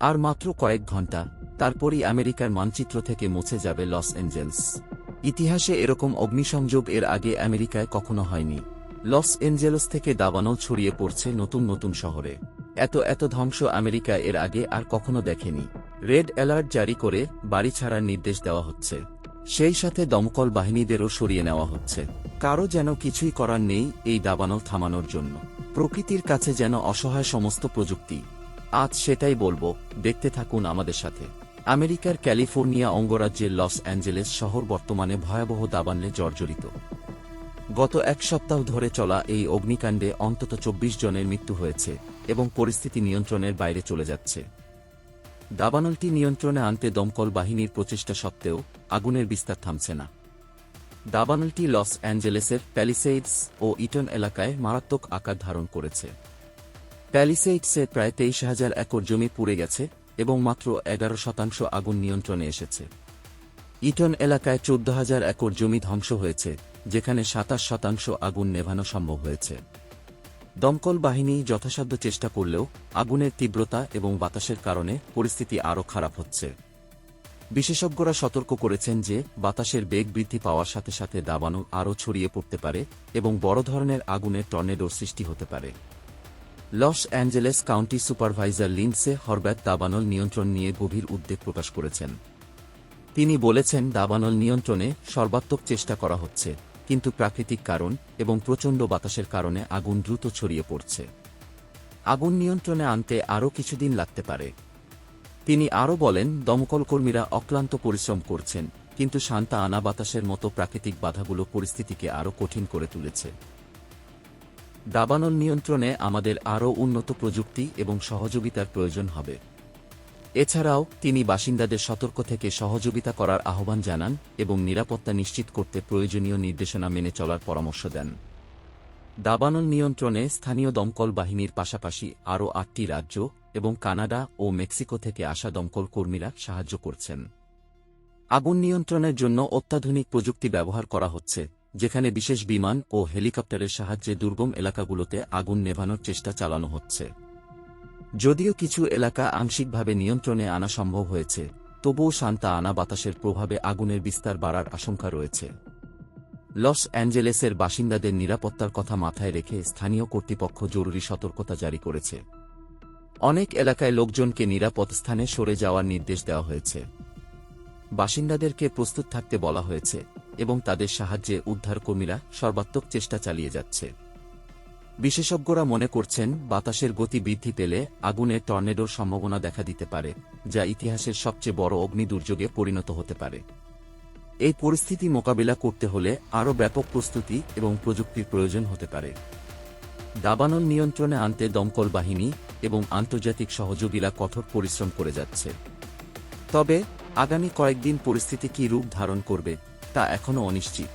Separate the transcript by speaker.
Speaker 1: আর মাত্র কয়েক ঘণ্টা, তারপরই আমেরিকার মানচিত্র থেকে মুছে যাবে লস অ্যাঞ্জেলস। ইতিহাসে এরকম অগ্নিসংযোগ এর আগে আমেরিকায় কখনো হয়নি। লস অ্যাঞ্জেলস থেকে দাবানল ছড়িয়ে পড়ছে নতুন নতুন শহরে। এত ধ্বংস আমেরিকা এর আগে আর কখনো দেখেনি। রেড অ্যালার্ট জারি করে বাড়ি ছাড়ার নির্দেশ দেওয়া হচ্ছে। সেই সাথে দমকল বাহিনীদেরও সরিয়ে নেওয়া হচ্ছে। কারো যেন কিছুই করার নেই এই দাবানল থামানোর জন্য। প্রকৃতির কাছে যেন অসহায় সমস্ত প্রযুক্তি। আজ সেটাই বলবো, দেখতে থাকুন আমাদের সাথে। আমেরিকার ক্যালিফোর্নিয়া অঙ্গরাজ্যের লস অ্যাঞ্জেলেস শহর বর্তমানে ভয়াবহ দাবানলে জর্জরিত। গত এক সপ্তাহ ধরে চলা এই অগ্নিকাণ্ডে অন্তত ২৪ জনের মৃত্যু হয়েছে এবং পরিস্থিতি নিয়ন্ত্রণের বাইরে চলে যাচ্ছে। দাবানলটি নিয়ন্ত্রণে আনতে দমকল বাহিনীর প্রচেষ্টা সত্ত্বেও আগুনের বিস্তার থামছে না। দাবানলটি লস অ্যাঞ্জেলেসের প্যালিসেইডস ও ইটন এলাকায় মারাত্মক আকার ধারণ করেছে। প্যালিসেইডসে প্রায় ২৩,০০০ একর জমি পুড়ে গেছে এবং মাত্র ১১% আগুন নিয়ন্ত্রণে এসেছে। ইটন এলাকায় ১৪,০০০ একর জমি ধ্বংস হয়েছে, যেখানে ২৭% আগুন নেভানো সম্ভব হয়েছে। দমকল বাহিনী যথাসাধ্য চেষ্টা করলেও আগুনের তীব্রতা এবং বাতাসের কারণে পরিস্থিতি আরও খারাপ হচ্ছে। বিশেষজ্ঞরা সতর্ক করেছেন যে বাতাসের বেগ বৃদ্ধি পাওয়ার সাথে সাথে দাবানল আরও ছড়িয়ে পড়তে পারে এবং বড় ধরনের আগুনের টর্নেডোর সৃষ্টি হতে পারে। লস অ্যাঞ্জেলেস কাউন্টি সুপারভাইজার লিন্ডসে হরব্যাট দাবানল নিয়ন্ত্রণ নিয়ে গভীর উদ্বেগ প্রকাশ করেছেন। তিনি বলেছেন, দাবানল নিয়ন্ত্রণে সর্বাত্মক চেষ্টা করা হচ্ছে, কিন্তু প্রাকৃতিক কারণ এবং প্রচণ্ড বাতাসের কারণে আগুন দ্রুত ছড়িয়ে পড়ছে। আগুন নিয়ন্ত্রণে আনতে আরও কিছুদিন লাগতে পারে। তিনি আরও বলেন, দমকলকর্মীরা অক্লান্ত পরিশ্রম করছেন, কিন্তু শান্তা আনা বাতাসের মতো প্রাকৃতিক বাধাগুলো পরিস্থিতিকে আরও কঠিন করে তুলেছে। দাবানল নিয়ন্ত্রণে আমাদের আরও উন্নত প্রযুক্তি এবং সহযোগিতার প্রয়োজন হবে। এছাড়াও তিনি বাসিন্দাদের সতর্ক থেকে সহযোগিতা করার আহ্বান জানান এবং নিরাপত্তা নিশ্চিত করতে প্রয়োজনীয় নির্দেশনা মেনে চলার পরামর্শ দেন। দাবানল নিয়ন্ত্রণে স্থানীয় দমকল বাহিনীর পাশাপাশি আরও ৮টি রাজ্য এবং কানাডা ও মেক্সিকো থেকে আসা দমকল কর্মীরা সাহায্য করছেন। আগুন নিয়ন্ত্রণের জন্য অত্যাধুনিক প্রযুক্তি ব্যবহার করা হচ্ছে, যেখানে বিশেষ বিমান ও হেলিকপ্টারের সাহায্যে দুর্গম এলাকাগুলোতে আগুন নেভানোর চেষ্টা চালানো হচ্ছে। যদিও কিছু এলাকা আংশিকভাবে নিয়ন্ত্রণে আনা সম্ভব হয়েছে, তবুও শান্তা আনা বাতাসের প্রভাবে আগুনের বিস্তার বাড়ার আশঙ্কা রয়েছে। লস অ্যাঞ্জেলেসের বাসিন্দাদের নিরাপত্তার কথা মাথায় রেখে স্থানীয় কর্তৃপক্ষ জরুরি সতর্কতা জারি করেছে। অনেক এলাকায় লোকজনকে নিরাপদ স্থানে সরে যাওয়ার নির্দেশ দেওয়া হয়েছে। বাসিন্দাদেরকে প্রস্তুত থাকতে বলা হয়েছে এবং তাদের সাহায্যে উদ্ধারকর্মীরা সর্বাত্মক চেষ্টা চালিয়ে যাচ্ছে। বিশেষজ্ঞরা মনে করছেন, বাতাসের গতি বৃদ্ধি পেলে আগুনের টর্নেডোর সম্ভাবনা দেখা দিতে পারে, যা ইতিহাসের সবচেয়ে বড় অগ্নি দুর্যোগে পরিণত হতে পারে। এই পরিস্থিতি মোকাবিলা করতে হলে আরও ব্যাপক প্রস্তুতি এবং প্রযুক্তির প্রয়োজন হতে পারে। দাবানল নিয়ন্ত্রণে আনতে দমকল বাহিনী এবং আন্তর্জাতিক সহযোগীরা কঠোর পরিশ্রম করে যাচ্ছে। তবে আগামী কয়েকদিন পরিস্থিতি কী রূপ ধারণ করবে তা এখনও অনিশ্চিত।